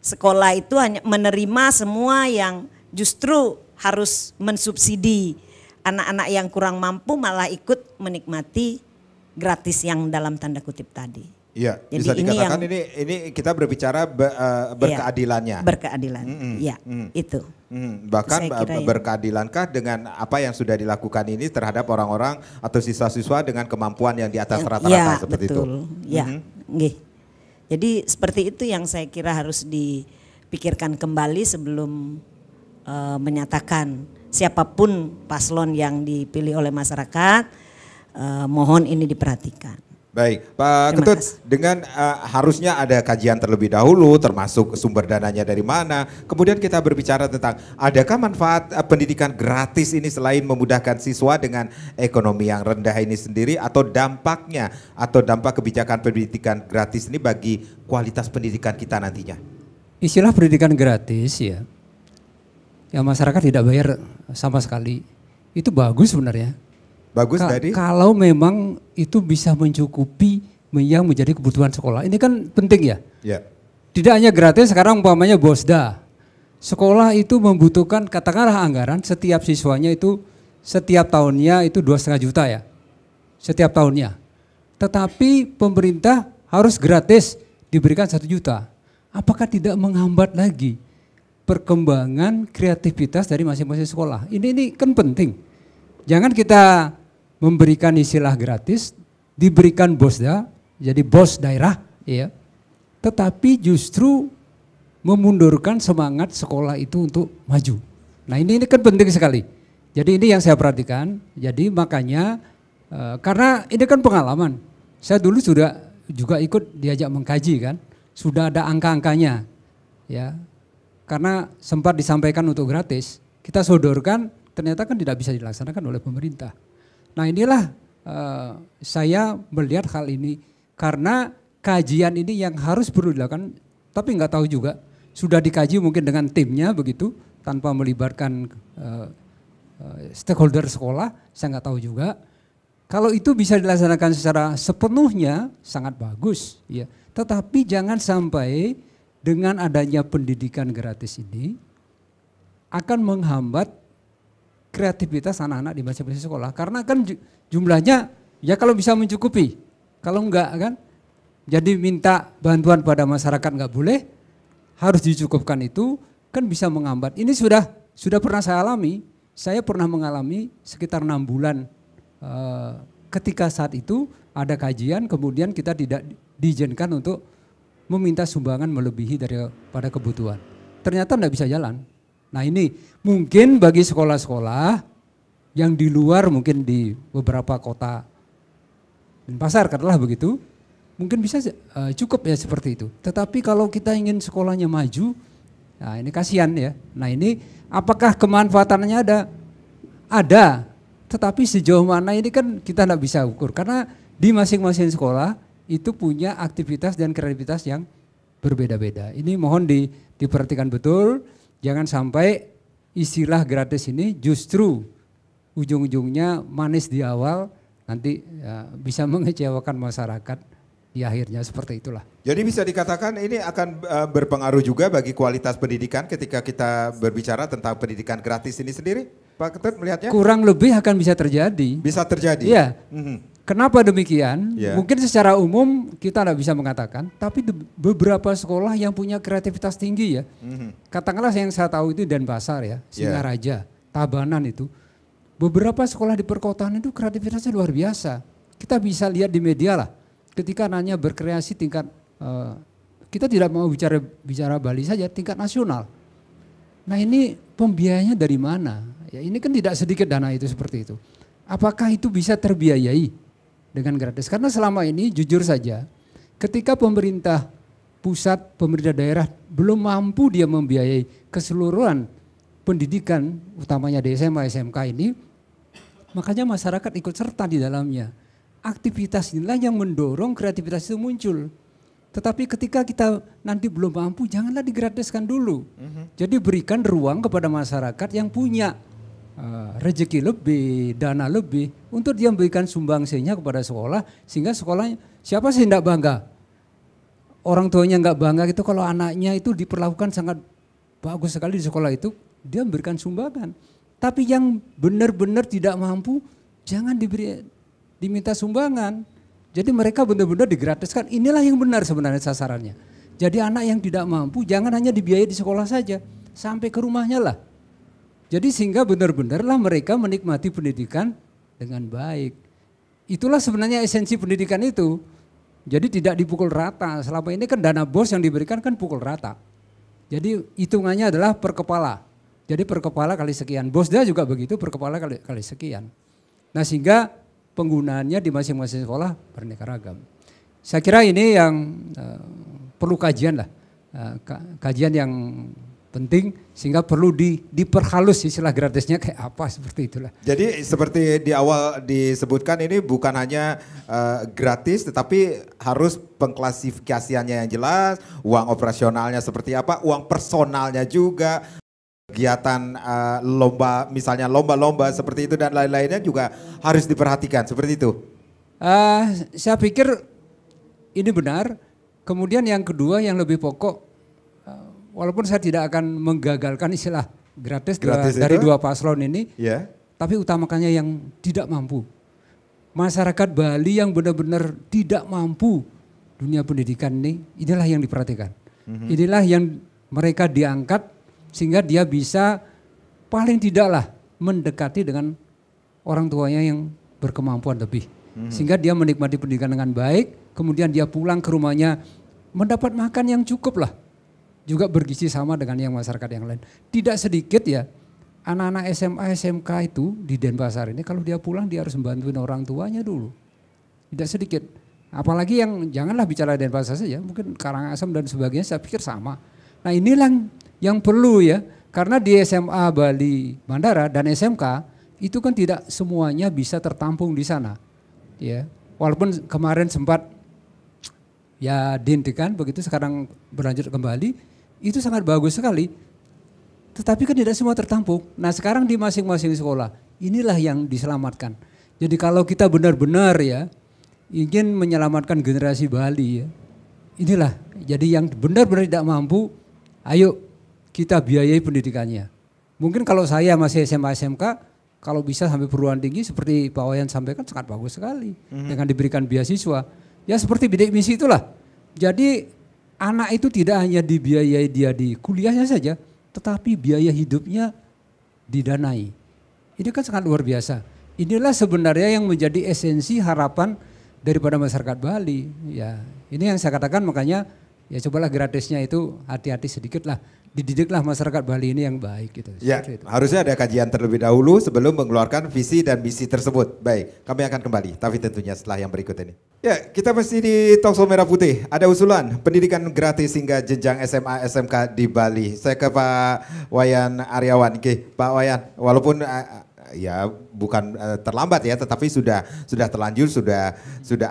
sekolah itu hanya menerima semua yang justru harus mensubsidi anak-anak yang kurang mampu, malah ikut menikmati gratis yang dalam tanda kutip tadi. Iya, jadi bisa dikatakan ini kita berbicara berkeadilannya. Berkeadilan, ya itu. Bahkan berkeadilankah dengan apa yang sudah dilakukan ini terhadap orang-orang atau siswa-siswa dengan kemampuan yang di atas rata-rata seperti itu? Ya, jadi seperti itu yang saya kira harus dipikirkan kembali sebelum menyatakan siapapun paslon yang dipilih oleh masyarakat, mohon ini diperhatikan. Baik, Pak Ketut, dengan harusnya ada kajian terlebih dahulu termasuk sumber dananya dari mana. Kemudian kita berbicara tentang adakah manfaat pendidikan gratis ini selain memudahkan siswa dengan ekonomi yang rendah ini sendiri, atau dampaknya atau dampak kebijakan pendidikan gratis ini bagi kualitas pendidikan kita nantinya? Istilah pendidikan gratis ya, yang masyarakat tidak bayar sama sekali, itu bagus sebenarnya. Bagus tadi. Kalau memang itu bisa mencukupi yang menjadi kebutuhan sekolah. Ini kan penting ya. Ya. Tidak hanya gratis, sekarang umpamanya BOSDA. Sekolah itu membutuhkan katakanlah anggaran setiap siswanya itu setiap tahunnya itu 2,5 juta ya. Setiap tahunnya. Tetapi pemerintah harus gratis diberikan 1 juta. Apakah tidak menghambat lagi perkembangan kreativitas dari masing-masing sekolah? Ini kan penting. Jangan kita memberikan istilah gratis, diberikan BOSDA, jadi bos daerah, ya. Tetapi justru memundurkan semangat sekolah itu untuk maju. Nah ini kan penting sekali. Jadi ini yang saya perhatikan. Jadi makanya karena ini kan pengalaman. Saya dulu juga ikut diajak mengkaji kan, sudah ada angka-angkanya, ya. Karena sempat disampaikan untuk gratis, kita sodorkan. Ternyata kan tidak bisa dilaksanakan oleh pemerintah. Nah inilah saya melihat hal ini karena kajian ini yang harus perlu dilakukan, tapi nggak tahu juga sudah dikaji mungkin dengan timnya begitu tanpa melibatkan stakeholder sekolah, saya nggak tahu juga. Kalau itu bisa dilaksanakan secara sepenuhnya sangat bagus, ya. Tetapi jangan sampai dengan adanya pendidikan gratis ini akan menghambat kreativitas anak-anak di masing-masing sekolah, karena kan jumlahnya ya kalau bisa mencukupi, kalau enggak kan jadi minta bantuan pada masyarakat enggak boleh, harus dicukupkan, itu kan bisa menghambat. Ini sudah pernah saya alami, saya pernah mengalami sekitar 6 bulan ketika saat itu ada kajian kemudian kita tidak diizinkan untuk meminta sumbangan melebihi daripada kebutuhan, ternyata enggak bisa jalan. Nah ini mungkin bagi sekolah-sekolah yang di luar, mungkin di beberapa kota dan pasar katakanlah begitu, mungkin bisa cukup ya seperti itu. Tetapi kalau kita ingin sekolahnya maju, Nah ini kasihan ya. Nah ini apakah kemanfaatannya ada? Ada, tetapi sejauh mana ini kan kita tidak bisa ukur. Karena di masing-masing sekolah itu punya aktivitas dan kreativitas yang berbeda-beda. Ini mohon diperhatikan betul, jangan sampai istilah gratis ini justru ujung-ujungnya manis di awal, nanti ya, bisa mengecewakan masyarakat di akhirnya, seperti itulah. Jadi bisa dikatakan ini akan berpengaruh juga bagi kualitas pendidikan ketika kita berbicara tentang pendidikan gratis ini sendiri, Pak Ketut melihatnya? Kurang lebih akan bisa terjadi. Bisa terjadi? Iya. Kenapa demikian? Yeah. Mungkin secara umum kita tidak bisa mengatakan, tapi beberapa sekolah yang punya kreativitas tinggi ya. Katakanlah yang saya tahu itu Denpasar ya, Singaraja, Tabanan itu. Beberapa sekolah di perkotaan itu kreativitasnya luar biasa. Kita bisa lihat di media lah. Ketika anaknya berkreasi tingkat, kita tidak mau bicara Bali saja, tingkat nasional. Nah ini pembiayanya dari mana? Ya ini kan tidak sedikit dana itu seperti itu. Apakah itu bisa terbiayai dengan gratis? Karena selama ini jujur saja, ketika pemerintah pusat, pemerintah daerah belum mampu dia membiayai keseluruhan pendidikan, utamanya di SMA, SMK ini, makanya masyarakat ikut serta di dalamnya. Aktivitas inilah yang mendorong kreativitas itu muncul. Tetapi ketika kita nanti belum mampu, janganlah digratiskan dulu. Jadi berikan ruang kepada masyarakat yang punya rezeki lebih, dana lebih, untuk dia memberikan sumbangsinya kepada sekolah, sehingga sekolahnya, siapa sih tidak bangga? Orang tuanya nggak bangga itu kalau anaknya itu diperlakukan sangat bagus sekali di sekolah itu, dia memberikan sumbangan. Tapi yang benar-benar tidak mampu, jangan diminta sumbangan. Jadi mereka benar-benar digratiskan. Inilah yang benar sebenarnya sasarannya. Jadi anak yang tidak mampu jangan hanya dibiayai di sekolah saja, sampai ke rumahnya lah. Jadi sehingga benar-benarlah mereka menikmati pendidikan dengan baik. Itulah sebenarnya esensi pendidikan itu. Jadi tidak dipukul rata. Selama ini kan dana BOS yang diberikan kan pukul rata. Jadi hitungannya adalah per kepala. Jadi per kepala kali sekian. BOSDA juga begitu, per kepala kali sekian. Nah sehingga penggunaannya di masing-masing sekolah beraneka ragam. Saya kira ini yang perlu kajian lah, kajian yang penting sehingga perlu diperhalus istilah gratisnya kayak apa, seperti itulah. Jadi seperti di awal disebutkan ini bukan hanya gratis tetapi harus pengklasifikasiannya yang jelas, uang operasionalnya seperti apa, uang personalnya juga. Kegiatan lomba, misalnya lomba-lomba seperti itu dan lain-lainnya juga harus diperhatikan, seperti itu. Saya pikir ini benar. Kemudian yang kedua yang lebih pokok, walaupun saya tidak akan menggagalkan istilah gratis dari dua paslon ini, tapi utamakannya yang tidak mampu. Masyarakat Bali yang benar-benar tidak mampu dunia pendidikan ini, inilah yang diperhatikan. Inilah yang mereka diangkat sehingga dia bisa paling tidaklah mendekati dengan orang tuanya yang berkemampuan lebih. Sehingga dia menikmati pendidikan dengan baik, kemudian dia pulang ke rumahnya mendapat makan yang cukup lah. Juga bergizi sama dengan yang masyarakat yang lain. Tidak sedikit ya anak-anak SMA, SMK itu di Denpasar ini kalau dia pulang dia harus membantuin orang tuanya dulu. Tidak sedikit. Apalagi yang janganlah bicara Denpasar saja, mungkin Karangasem dan sebagainya saya pikir sama. Nah inilah yang perlu ya, karena di SMA Bali Mandara dan SMK itu kan tidak semuanya bisa tertampung di sana. Ya, walaupun kemarin sempat ya dihentikan begitu, sekarang berlanjut kembali, itu sangat bagus sekali. Tetapi kan tidak semua tertampung. Nah sekarang di masing-masing sekolah, inilah yang diselamatkan. Jadi kalau kita benar-benar ya ingin menyelamatkan generasi Bali ya, inilah. Jadi yang benar-benar tidak mampu, ayo kita biayai pendidikannya. Mungkin kalau saya masih SMA SMK, kalau bisa sampai perguruan tinggi seperti Pak Wayan sampaikan sangat bagus sekali. Dengan diberikan beasiswa. Ya seperti bidik misi itulah. Jadi anak itu tidak hanya dibiayai dia di kuliahnya saja, tetapi biaya hidupnya didanai. Ini kan sangat luar biasa. Inilah sebenarnya yang menjadi esensi harapan daripada masyarakat Bali. Ya, ini yang saya katakan makanya ya cobalah gratisnya itu hati-hati sedikit lah. Dididiklah masyarakat Bali ini yang baik gitu. Ya, harusnya ada kajian terlebih dahulu sebelum mengeluarkan visi dan misi tersebut. Baik, kami akan kembali, tapi tentunya setelah yang berikut ini. Ya, kita masih di Talkshow Merah Putih. Ada usulan pendidikan gratis hingga jenjang SMA SMK di Bali. Saya ke Pak Wayan Aryawan. Oke, Pak Wayan, walaupun ya bukan terlambat ya, tetapi sudah terlanjur, sudah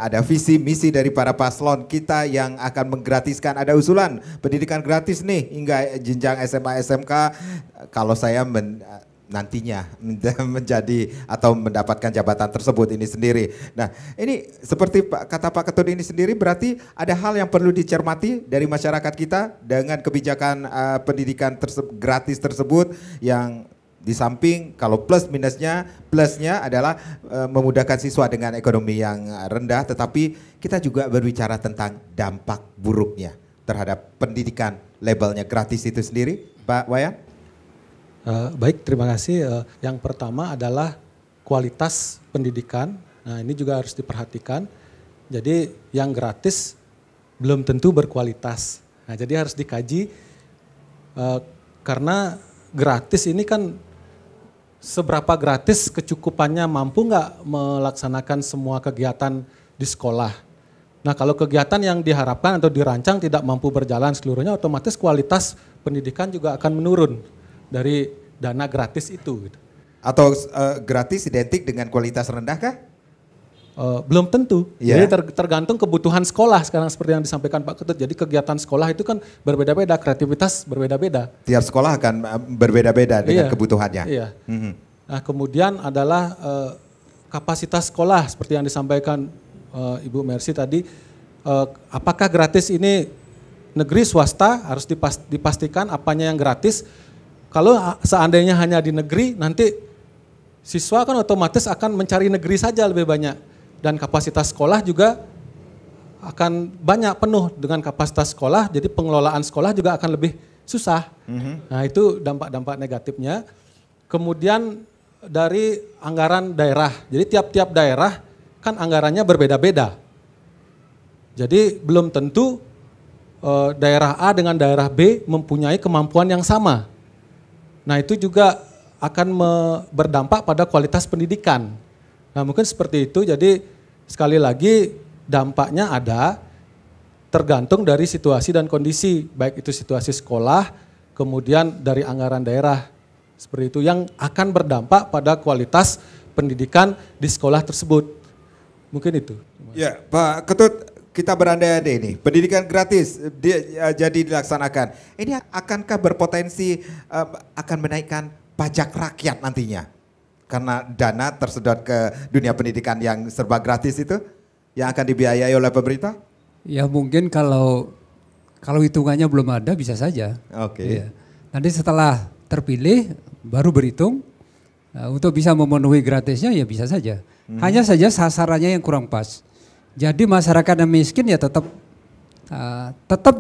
ada visi misi dari para paslon kita yang akan menggratiskan. Ada usulan pendidikan gratis nih hingga jenjang SMA SMK. Kalau saya nantinya menjadi atau mendapatkan jabatan tersebut ini sendiri. Nah, ini seperti kata Pak Ketut ini sendiri, berarti ada hal yang perlu dicermati dari masyarakat kita dengan kebijakan pendidikan gratis tersebut, yang di samping kalau plusnya adalah memudahkan siswa dengan ekonomi yang rendah, tetapi kita juga berbicara tentang dampak buruknya terhadap pendidikan labelnya gratis itu sendiri, Pak Wayan. Baik, terima kasih. Yang pertama adalah kualitas pendidikan. Nah, ini juga harus diperhatikan. Jadi yang gratis belum tentu berkualitas. Nah, jadi harus dikaji karena gratis ini kan seberapa gratis kecukupannya, mampu nggak melaksanakan semua kegiatan di sekolah. Nah, kalau kegiatan yang diharapkan atau dirancang tidak mampu berjalan seluruhnya, otomatis kualitas pendidikan juga akan menurun dari dana gratis itu. Gitu. Atau gratis identik dengan kualitas rendah kah? Belum tentu. Yeah. Jadi tergantung kebutuhan sekolah sekarang seperti yang disampaikan Pak Ketut. Jadi kegiatan sekolah itu kan berbeda-beda, kreativitas berbeda-beda. Tiap sekolah akan berbeda-beda dengan kebutuhannya. Iya. Nah, kemudian adalah kapasitas sekolah seperti yang disampaikan Ibu Mercy tadi. Apakah gratis ini negeri swasta, harus dipastikan apanya yang gratis. Kalau seandainya hanya di negeri, nanti siswa kan otomatis akan mencari negeri saja lebih banyak. Dan kapasitas sekolah juga akan banyak penuh dengan kapasitas sekolah, jadi pengelolaan sekolah juga akan lebih susah. Nah, itu dampak-dampak negatifnya. Kemudian dari anggaran daerah, jadi tiap-tiap daerah kan anggarannya berbeda-beda. Jadi belum tentu daerah A dengan daerah B mempunyai kemampuan yang sama. Nah, itu juga akan berdampak pada kualitas pendidikan. Nah, mungkin seperti itu. Jadi sekali lagi dampaknya ada tergantung dari situasi dan kondisi, baik itu situasi sekolah, kemudian dari anggaran daerah. Seperti itu yang akan berdampak pada kualitas pendidikan di sekolah tersebut. Mungkin itu. Ya, Pak Ketut, kita berandai-andai ini, pendidikan gratis jadi dilaksanakan. Ini akankah berpotensi akan menaikkan pajak rakyat nantinya? Karena dana tersedot ke dunia pendidikan yang serba gratis itu, yang akan dibiayai oleh pemerintah? Ya mungkin kalau hitungannya belum ada bisa saja. Oke. Ya. Nanti setelah terpilih baru berhitung untuk bisa memenuhi gratisnya ya bisa saja. Hanya saja sasarannya yang kurang pas. Jadi masyarakat yang miskin ya tetap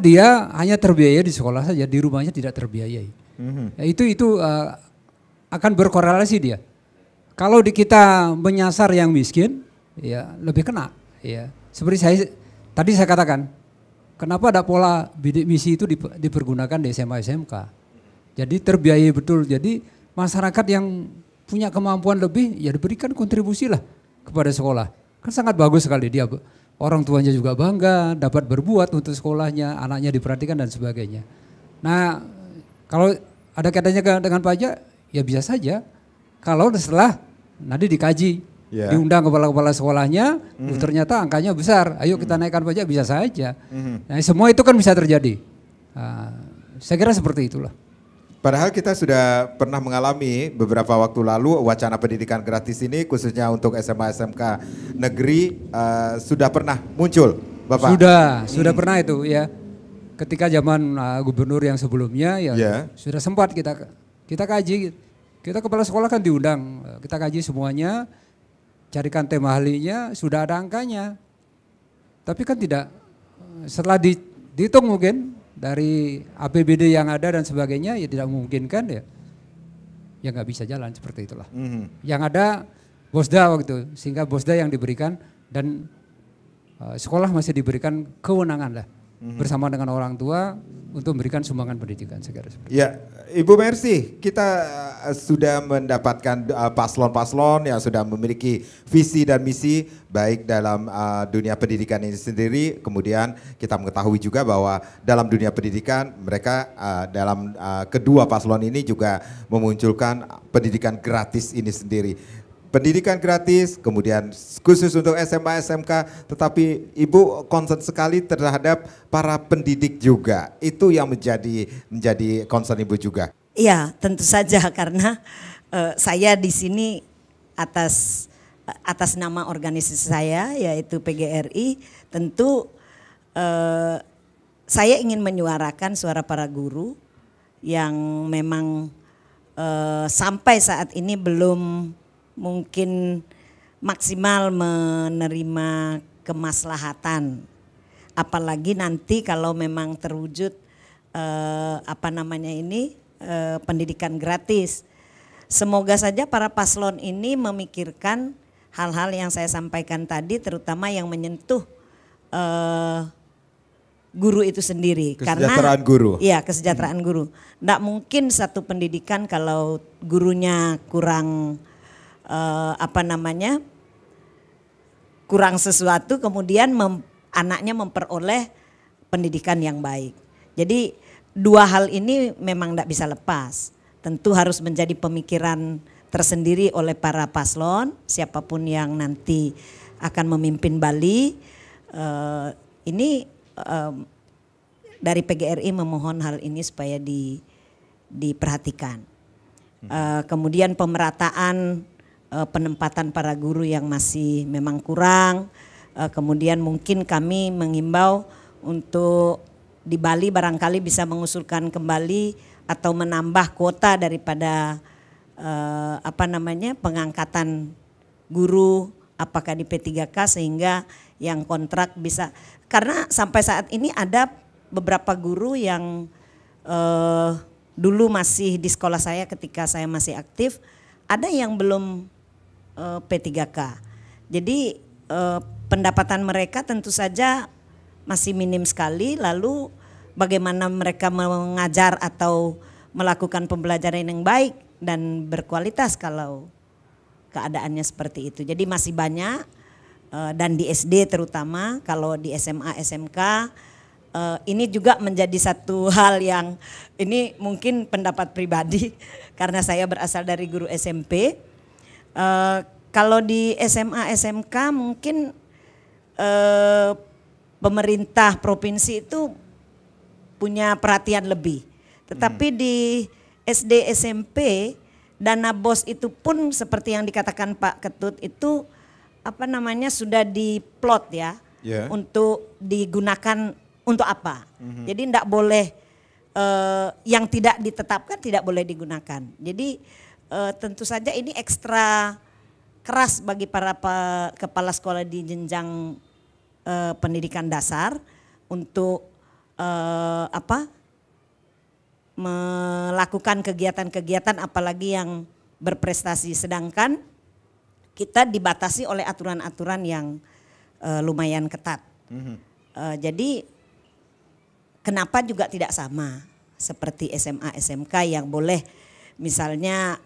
dia hanya terbiayai di sekolah saja, di rumahnya tidak terbiayai. Ya, itu akan berkorelasi dia. Kalau kita menyasar yang miskin, ya lebih kena. Ya, seperti tadi saya katakan, kenapa ada pola bidik misi itu dipergunakan di SMA SMK. Jadi terbiayai betul. Jadi masyarakat yang punya kemampuan lebih, ya diberikan kontribusi lah kepada sekolah. Kan sangat bagus sekali dia, orang tuanya juga bangga dapat berbuat untuk sekolahnya, anaknya diperhatikan dan sebagainya. Nah, kalau ada kaitannya dengan pajak ya bisa saja. Kalau setelah nanti dikaji, diundang kepala-kepala sekolahnya, ternyata angkanya besar, ayo kita naikkan pajak, bisa saja. Nah, semua itu kan bisa terjadi. Saya kira seperti itulah. Padahal kita sudah pernah mengalami beberapa waktu lalu wacana pendidikan gratis ini khususnya untuk SMA SMK negeri sudah pernah muncul, Bapak? Sudah pernah itu ya. Ketika zaman gubernur yang sebelumnya ya sudah sempat kita kaji. Kita kepala sekolah kan diundang, kita kaji semuanya, carikan tema ahlinya, sudah ada angkanya. Tapi kan tidak, setelah dihitung mungkin dari APBD yang ada dan sebagainya ya tidak memungkinkan ya nggak bisa jalan seperti itulah. Yang ada Bosda waktu itu, sehingga Bosda yang diberikan dan sekolah masih diberikan kewenangan lah bersama dengan orang tua untuk memberikan sumbangan pendidikan. Ya, Ibu Mercy, kita sudah mendapatkan paslon-paslon yang sudah memiliki visi dan misi baik dalam dunia pendidikan ini sendiri. Kemudian kita mengetahui juga bahwa dalam dunia pendidikan mereka dalam kedua paslon ini juga memunculkan pendidikan gratis ini sendiri. Pendidikan gratis, kemudian khusus untuk SMA, SMK, tetapi Ibu concern sekali terhadap para pendidik juga. Itu yang menjadi concern Ibu juga. Iya, tentu saja karena saya di sini atas nama organisasi saya yaitu PGRI, tentu saya ingin menyuarakan suara para guru yang memang sampai saat ini belum mungkin maksimal menerima kemaslahatan, apalagi nanti kalau memang terwujud pendidikan gratis. Semoga saja para paslon ini memikirkan hal-hal yang saya sampaikan tadi, terutama yang menyentuh guru itu sendiri. Kesejahteraan guru. Iya, kesejahteraan guru. Nggak mungkin satu pendidikan kalau gurunya kurang kurang sesuatu, kemudian anaknya memperoleh pendidikan yang baik. Jadi dua hal ini memang tidak bisa lepas. Tentu harus menjadi pemikiran tersendiri oleh para paslon, siapapun yang nanti akan memimpin Bali. Dari PGRI memohon hal ini supaya diperhatikan. Kemudian pemerataan penempatan para guru yang masih memang kurang. Kemudian mungkin kami mengimbau untuk di Bali barangkali bisa mengusulkan kembali atau menambah kuota daripada pengangkatan guru apakah di P3K sehingga yang kontrak bisa, karena sampai saat ini ada beberapa guru yang dulu masih di sekolah saya ketika saya masih aktif, ada yang belum P3K. Jadi pendapatan mereka tentu saja masih minim sekali, lalu bagaimana mereka mengajar atau melakukan pembelajaran yang baik dan berkualitas kalau keadaannya seperti itu. Jadi masih banyak dan di SD terutama, kalau di SMA, SMK ini juga menjadi satu hal yang ini mungkin pendapat pribadi karena saya berasal dari guru SMP. Kalau di SMA, SMK mungkin pemerintah provinsi itu punya perhatian lebih. Tetapi di SD, SMP dana BOS itu pun seperti yang dikatakan Pak Ketut itu sudah diplot ya, untuk digunakan untuk apa. Jadi tidak boleh yang tidak ditetapkan tidak boleh digunakan. Jadi tentu saja ini ekstra keras bagi para kepala sekolah di jenjang pendidikan dasar untuk melakukan kegiatan-kegiatan apalagi yang berprestasi, sedangkan kita dibatasi oleh aturan-aturan yang lumayan ketat. Jadi kenapa juga tidak sama seperti SMA, SMK yang boleh misalnya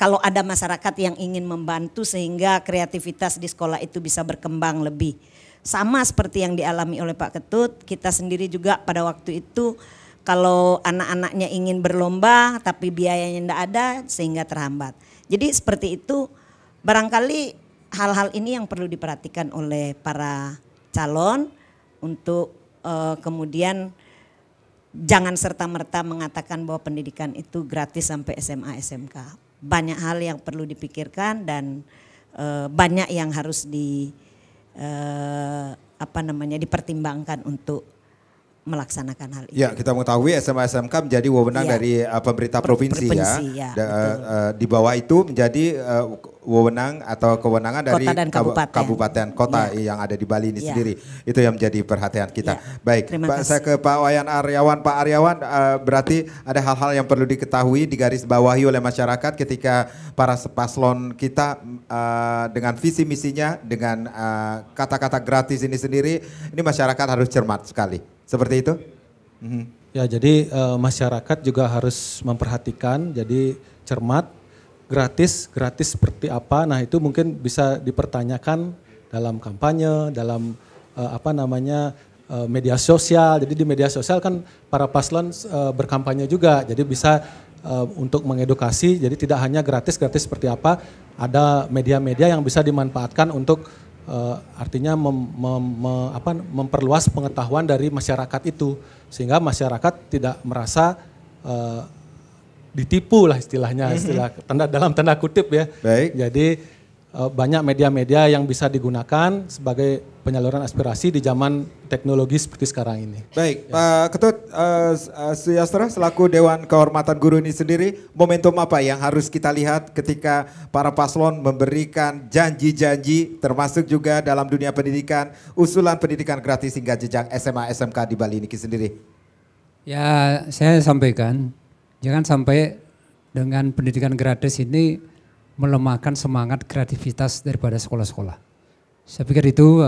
kalau ada masyarakat yang ingin membantu sehingga kreativitas di sekolah itu bisa berkembang lebih. Sama seperti yang dialami oleh Pak Ketut, kita sendiri juga pada waktu itu kalau anak-anaknya ingin berlomba tapi biayanya tidak ada sehingga terhambat. Jadi seperti itu, barangkali hal-hal ini yang perlu diperhatikan oleh para calon untuk kemudian jangan serta-merta mengatakan bahwa pendidikan itu gratis sampai SMA, SMK. Banyak hal yang perlu dipikirkan dan banyak yang harus dipertimbangkan untuk melaksanakan hal itu. Ya, kita mengetahui SMA SMK menjadi wewenang dari pemerintah provinsi ya. Ya, di bawah itu menjadi wewenang atau kewenangan dari Kota dan kabupaten. kabupaten kota Ya. yang ada di Bali ini Ya. sendiri. Itu yang menjadi perhatian kita. Ya. Baik, Terima Pak, kasih. saya ke Pak Wayan Aryawan. Pak Aryawan, berarti ada hal-hal yang perlu diketahui, digarisbawahi oleh masyarakat ketika para paslon kita dengan visi misinya, dengan kata-kata gratis ini sendiri, ini masyarakat harus cermat sekali. Seperti itu? Ya, jadi masyarakat juga harus memperhatikan, jadi cermat, gratis seperti apa. Nah, itu mungkin bisa dipertanyakan dalam kampanye, dalam media sosial. Jadi di media sosial kan para paslon berkampanye juga. Jadi bisa untuk mengedukasi. Jadi tidak hanya gratis seperti apa. Ada media-media yang bisa dimanfaatkan untuk artinya memperluas pengetahuan dari masyarakat itu, sehingga masyarakat tidak merasa ditipu lah istilahnya, dalam tanda kutip ya. Baik. Jadi banyak media-media yang bisa digunakan sebagai penyaluran aspirasi di zaman teknologi seperti sekarang ini. Baik, Pak Ketut Suyastra selaku Dewan Kehormatan Guru ini sendiri, momentum apa yang harus kita lihat ketika para paslon memberikan janji-janji termasuk juga dalam dunia pendidikan, usulan pendidikan gratis hingga jenjang SMA SMK di Bali ini sendiri? Ya, saya sampaikan jangan sampai dengan pendidikan gratis ini melemahkan semangat kreativitas daripada sekolah-sekolah. Saya pikir itu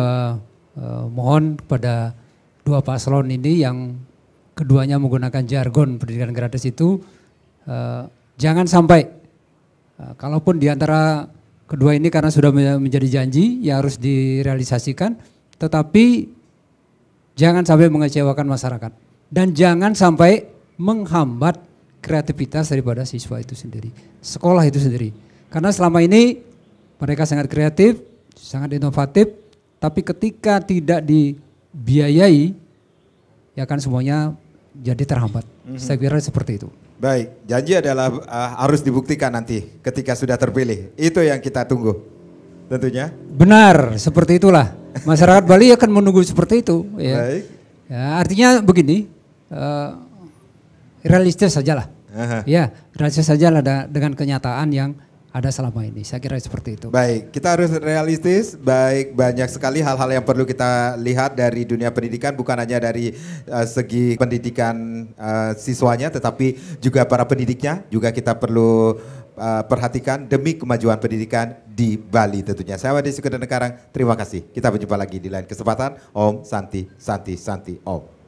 mohon kepada dua paslon ini yang keduanya menggunakan jargon pendidikan gratis itu jangan sampai kalaupun di antara kedua ini karena sudah menjadi janji yang harus direalisasikan, tetapi jangan sampai mengecewakan masyarakat dan jangan sampai menghambat kreativitas daripada siswa itu sendiri, sekolah itu sendiri. Karena selama ini mereka sangat kreatif, sangat inovatif, tapi ketika tidak dibiayai, ya kan semuanya jadi terhambat. Saya kira seperti itu. Baik, janji adalah harus dibuktikan nanti ketika sudah terpilih. Itu yang kita tunggu tentunya. Benar, seperti itulah. Masyarakat Bali akan menunggu seperti itu. Ya. Baik. Ya, artinya begini, realistis sajalah. Ya, realistis sajalah dengan kenyataan yang ada selama ini. Saya kira seperti itu. Baik, kita harus realistis. Baik, banyak sekali hal-hal yang perlu kita lihat dari dunia pendidikan, bukan hanya dari segi pendidikan siswanya, tetapi juga para pendidiknya. Juga kita perlu perhatikan demi kemajuan pendidikan di Bali tentunya. Saya Wadi Sukedan Karang, terima kasih. Kita berjumpa lagi di lain kesempatan. Om Santi Santi Santi Om.